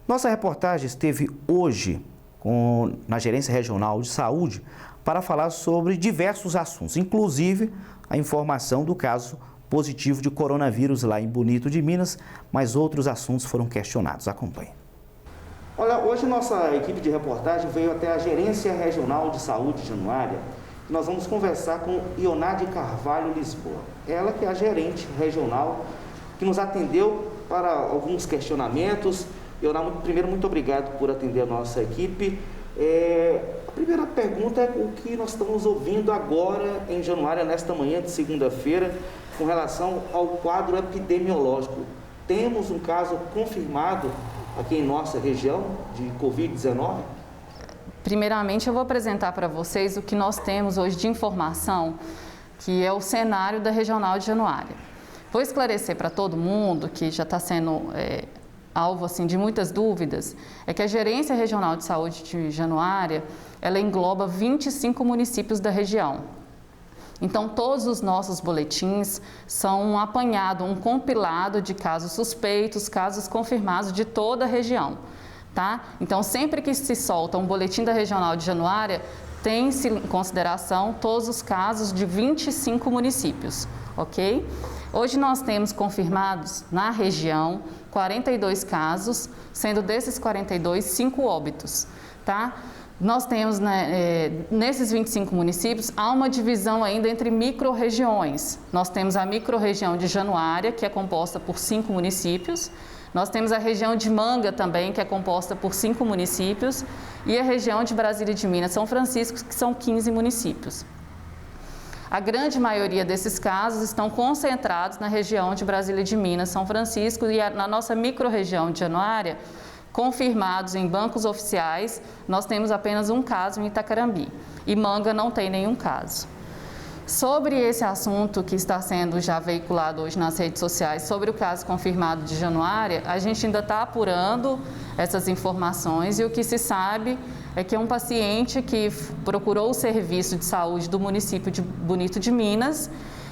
Nossa reportagem esteve hoje na Gerência Regional de Saúde para falar sobre diversos assuntos, inclusive a informação do caso positivo de coronavírus lá em Bonito de Minas, mas outros assuntos foram questionados. Acompanhe. Olha, hoje nossa equipe de reportagem veio até a Gerência Regional de Saúde de Januária e nós vamos conversar com Ionade Carvalho Lisboa. Ela que é a gerente regional que nos atendeu para alguns questionamentos. Ionade, primeiro, muito obrigado por atender a nossa equipe. A primeira pergunta é o que nós estamos ouvindo agora em Januária, nesta manhã de segunda-feira, com relação ao quadro epidemiológico. Temos um caso confirmado aqui em nossa região de Covid-19? Primeiramente, eu vou apresentar para vocês o que nós temos hoje de informação, que é o cenário da Regional de Januária. Vou esclarecer para todo mundo, que já está sendo alvo assim, de muitas dúvidas, é que a Gerência Regional de Saúde de Januária, ela engloba 25 municípios da região. Então, todos os nossos boletins são um apanhado, um compilado de casos suspeitos, casos confirmados de toda a região, tá? Então, sempre que se solta um boletim da Regional de Januária, tem-se em consideração todos os casos de 25 municípios, ok? Hoje nós temos confirmados na região 42 casos, sendo desses 42, 5 óbitos, tá? Nós temos, nesses 25 municípios, há uma divisão ainda entre micro-regiões. Nós temos a micro-região de Januária, que é composta por 5 municípios. Nós temos a região de Manga também, que é composta por 5 municípios. E a região de Brasília de Minas, São Francisco, que são 15 municípios. A grande maioria desses casos estão concentrados na região de Brasília de Minas, São Francisco, e na nossa micro-região de Januária, confirmados em bancos oficiais, nós temos apenas um caso em Itacarambi, e Manga não tem nenhum caso. Sobre esse assunto que está sendo já veiculado hoje nas redes sociais, sobre o caso confirmado de Januária, a gente ainda está apurando essas informações e o que se sabe é que é um paciente que procurou o serviço de saúde do município de Bonito de Minas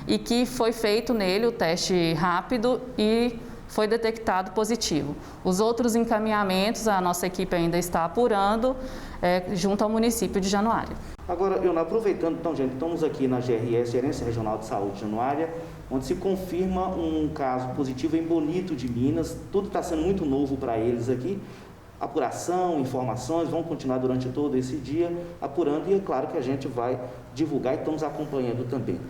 e que foi feito nele o teste rápido e foi detectado positivo. Os outros encaminhamentos a nossa equipe ainda está apurando junto ao município de Januária. Agora, aproveitando, então, gente, estamos aqui na GRS, Gerência Regional de Saúde de Januária, onde se confirma um caso positivo em Bonito de Minas. Tudo está sendo muito novo para eles aqui. Apuração, informações, vão continuar durante todo esse dia apurando e é claro que a gente vai divulgar e estamos acompanhando também.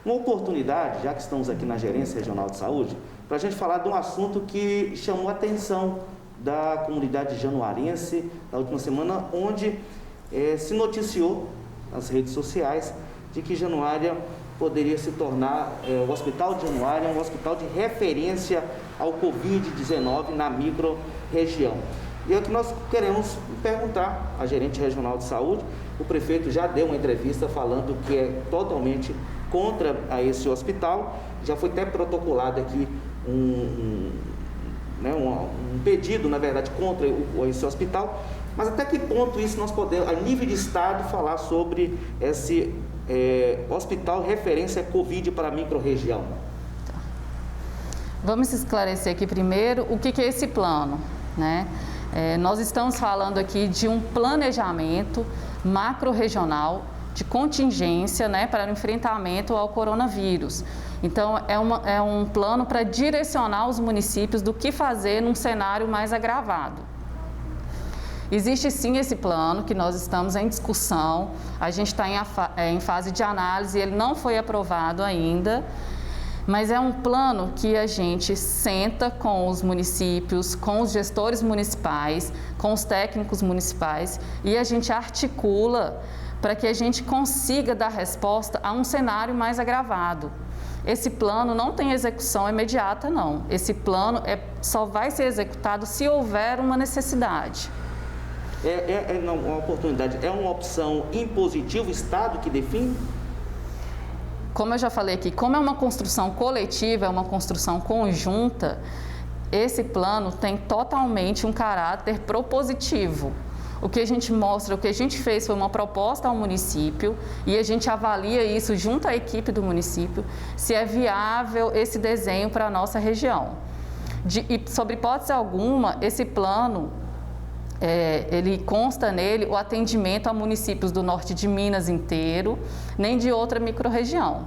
Uma oportunidade, já que estamos aqui na Gerência Regional de Saúde, para a gente falar de um assunto que chamou a atenção da comunidade januarense na última semana, onde se noticiou nas redes sociais de que Januária poderia se tornar, o Hospital de Januária, um hospital de referência ao Covid-19 na micro-região. E é o que nós queremos perguntar à gerente regional de saúde. O prefeito já deu uma entrevista falando que é totalmente contra esse hospital. Já foi até protocolado aqui um pedido, na verdade, contra esse hospital. Mas até que ponto isso nós podemos, a nível de Estado, falar sobre esse hospital referência Covid para a micro-região? Vamos esclarecer aqui primeiro o que é esse plano, né? Nós estamos falando aqui de um planejamento macro-regional de contingência, né, para o enfrentamento ao coronavírus. Então, é um plano para direcionar os municípios do que fazer num cenário mais agravado. Existe sim esse plano que nós estamos em discussão, a gente está em fase de análise, ele não foi aprovado ainda, mas é um plano que a gente senta com os municípios, com os gestores municipais, com os técnicos municipais e a gente articula para que a gente consiga dar resposta a um cenário mais agravado. Esse plano não tem execução imediata, não. Esse plano só vai ser executado se houver uma necessidade. Uma oportunidade, é uma opção impositiva, o Estado que define? Como eu já falei aqui, como é uma construção coletiva, é uma construção conjunta, esse plano tem totalmente um caráter propositivo. O que a gente mostra, o que a gente fez foi uma proposta ao município e a gente avalia isso junto à equipe do município, se é viável esse desenho para a nossa região. E, sob hipótese alguma, esse plano ele consta nele o atendimento a municípios do norte de Minas inteiro, nem de outra microrregião.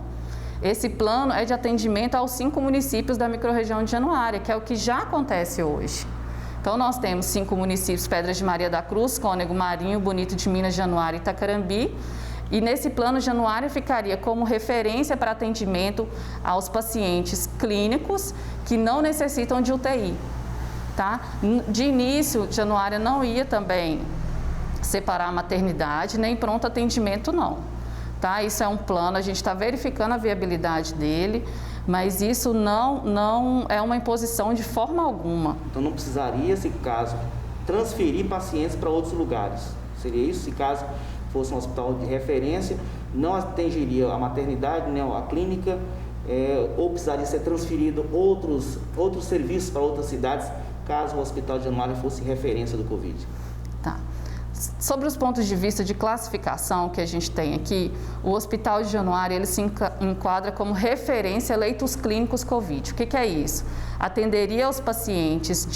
Esse plano é de atendimento aos 5 municípios da microrregião de Januária, que é o que já acontece hoje. Então, nós temos 5 municípios: Pedras de Maria da Cruz, Cônego, Marinho, Bonito de Minas, Januária e Itacarambi. E nesse plano, Januária ficaria como referência para atendimento aos pacientes clínicos que não necessitam de UTI. Tá? De início, Januária não ia também separar a maternidade, nem pronto atendimento não. Tá? Isso é um plano, a gente está verificando a viabilidade dele, mas isso não é uma imposição de forma alguma. Então não precisaria, se caso, transferir pacientes para outros lugares. Seria isso? Se caso fosse um hospital de referência, não atingiria a maternidade, nem a clínica, ou precisaria ser transferido outros serviços para outras cidades, caso o Hospital de Januária fosse referência do Covid. Tá. Sobre os pontos de vista de classificação que a gente tem aqui, o Hospital de Januária ele se enquadra como referência a leitos clínicos Covid. O que é isso? Atenderia aos pacientes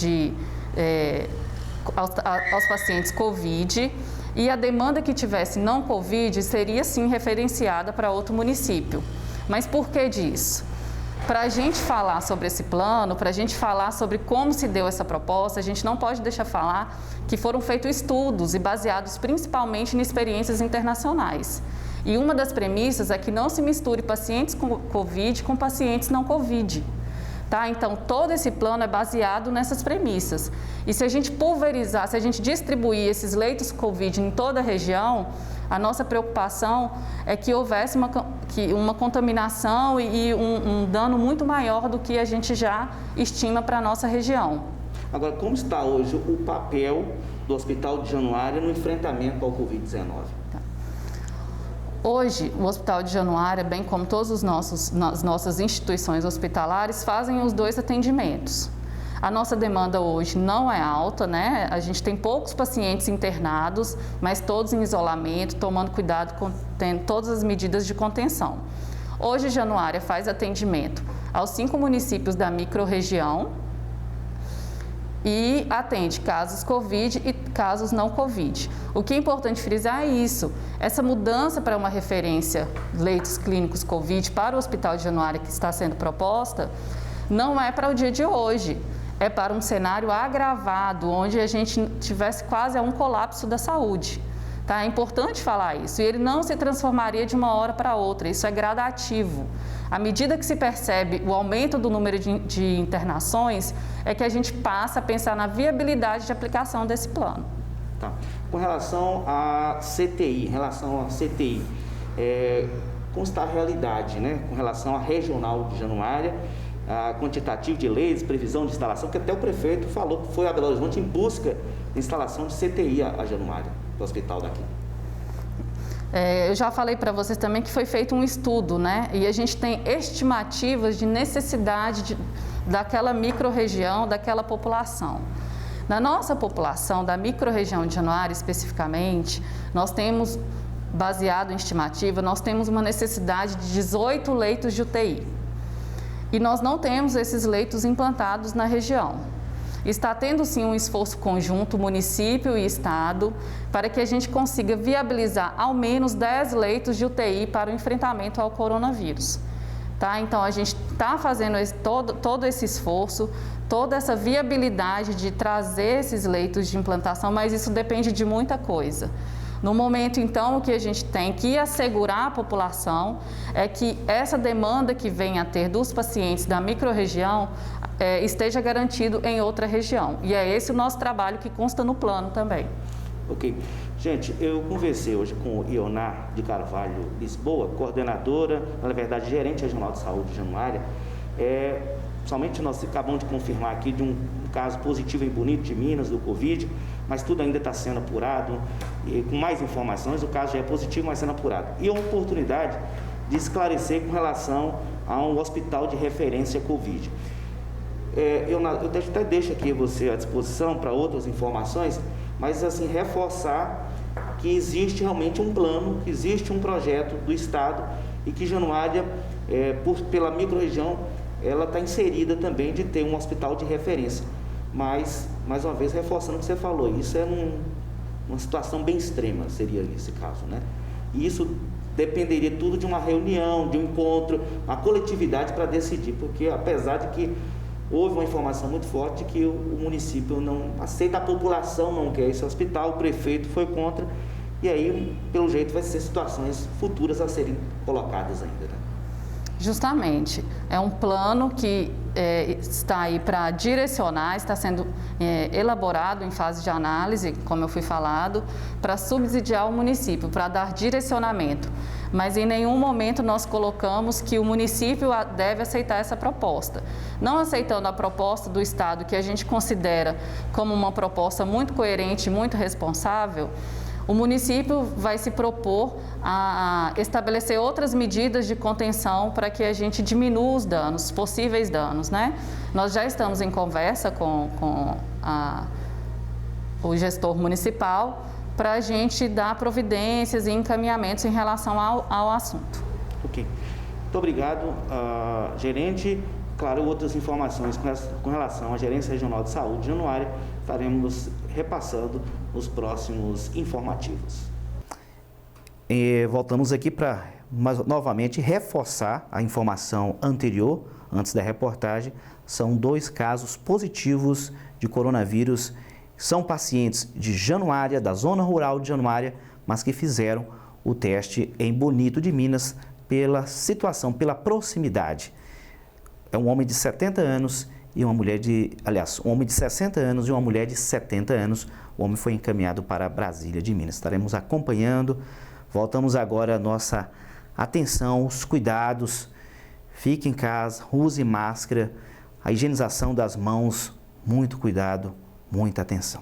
aos pacientes Covid, e a demanda que tivesse não Covid seria sim referenciada para outro município. Mas por que disso? Para a gente falar sobre esse plano, para a gente falar sobre como se deu essa proposta, a gente não pode deixar falar que foram feitos estudos e baseados principalmente em experiências internacionais. E uma das premissas é que não se misture pacientes com Covid com pacientes não Covid. Tá? Então, todo esse plano é baseado nessas premissas. E se a gente pulverizar, se a gente distribuir esses leitos Covid em toda a região, a nossa preocupação é que houvesse uma contaminação e um dano muito maior do que a gente já estima para a nossa região. Agora, como está hoje o papel do Hospital de Januária no enfrentamento ao Covid-19? Tá. Hoje, o Hospital de Januária, bem como todas as nossas instituições hospitalares, fazem os 2 atendimentos. A nossa demanda hoje não é alta, né? A gente tem poucos pacientes internados, mas todos em isolamento, tomando cuidado, tendo todas as medidas de contenção. Hoje, Januária faz atendimento aos 5 municípios da microrregião e atende casos Covid e casos não Covid. O que é importante frisar é isso, essa mudança para uma referência leitos clínicos Covid para o Hospital de Januária que está sendo proposta, não é para o dia de hoje. É para um cenário agravado, onde a gente tivesse quase um colapso da saúde. Tá? É importante falar isso. E ele não se transformaria de uma hora para outra, isso é gradativo. À medida que se percebe o aumento do número de internações, é que a gente passa a pensar na viabilidade de aplicação desse plano. Tá. Com relação à CTI, como está a realidade, né? Com relação à regional de Januária, a quantitativo de leis, previsão de instalação, que até o prefeito falou que foi a Belo Horizonte em busca de instalação de CTI a Januária, do hospital daqui. Eu já falei para vocês também que foi feito um estudo, né? E a gente tem estimativas de necessidade daquela microrregião, daquela população. Na nossa população, da microrregião de Januária especificamente, nós temos, baseado em estimativa, nós temos uma necessidade de 18 leitos de UTI. E nós não temos esses leitos implantados na região. Está tendo sim um esforço conjunto, município e estado, para que a gente consiga viabilizar ao menos 10 leitos de UTI para o enfrentamento ao coronavírus. Tá? Então, a gente está fazendo todo esse esforço, toda essa viabilidade de trazer esses leitos de implantação, mas isso depende de muita coisa. No momento, então, o que a gente tem que assegurar à população é que essa demanda que vem a ter dos pacientes da microrregião esteja garantido em outra região. E é esse o nosso trabalho que consta no plano também. Ok. Gente, eu conversei hoje com Ionar de Carvalho Lisboa, coordenadora, na verdade, gerente regional de saúde de Januária. Somente nós acabamos de confirmar aqui de um caso positivo em Bonito de Minas, do Covid, mas tudo ainda está sendo apurado, e com mais informações, o caso já é positivo, mas sendo apurado. E a oportunidade de esclarecer com relação a um hospital de referência Covid. Eu até deixo aqui você à disposição para outras informações, mas assim, reforçar que existe realmente um plano, que existe um projeto do Estado e que Januária, pela microrregião, ela está inserida também de ter um hospital de referência, mas mais uma vez reforçando o que você falou, isso é uma situação bem extrema, seria esse caso, né? E isso dependeria tudo de uma reunião, de um encontro, uma coletividade para decidir, porque apesar de que houve uma informação muito forte que o município não aceita, a população não quer esse hospital, o prefeito foi contra, e aí, pelo jeito, vai ser situações futuras a serem colocadas ainda, né? Justamente, é um plano que está aí para direcionar, está sendo elaborado em fase de análise, como eu fui falado, para subsidiar o município, para dar direcionamento. Mas em nenhum momento nós colocamos que o município deve aceitar essa proposta. Não aceitando a proposta do Estado, que a gente considera como uma proposta muito coerente, muito responsável, o município vai se propor a estabelecer outras medidas de contenção para que a gente diminua os danos, os possíveis danos, né? Nós já estamos em conversa com o gestor municipal para a gente dar providências e encaminhamentos em relação ao assunto. Ok. Muito obrigado, gerente. Claro, outras informações com relação à Gerência Regional de Saúde de Januária estaremos repassando nos próximos informativos. Voltamos aqui para novamente reforçar a informação anterior, antes da reportagem. São 2 casos positivos de coronavírus. São pacientes de Januária, da zona rural de Januária, mas que fizeram o teste em Bonito de Minas pela situação, pela proximidade. É um homem de 70 anos e uma mulher um homem de 60 anos e uma mulher de 70 anos. O homem foi encaminhado para Brasília de Minas. Estaremos acompanhando. Voltamos agora a nossa atenção, os cuidados. Fique em casa, use máscara, a higienização das mãos, muito cuidado, muita atenção.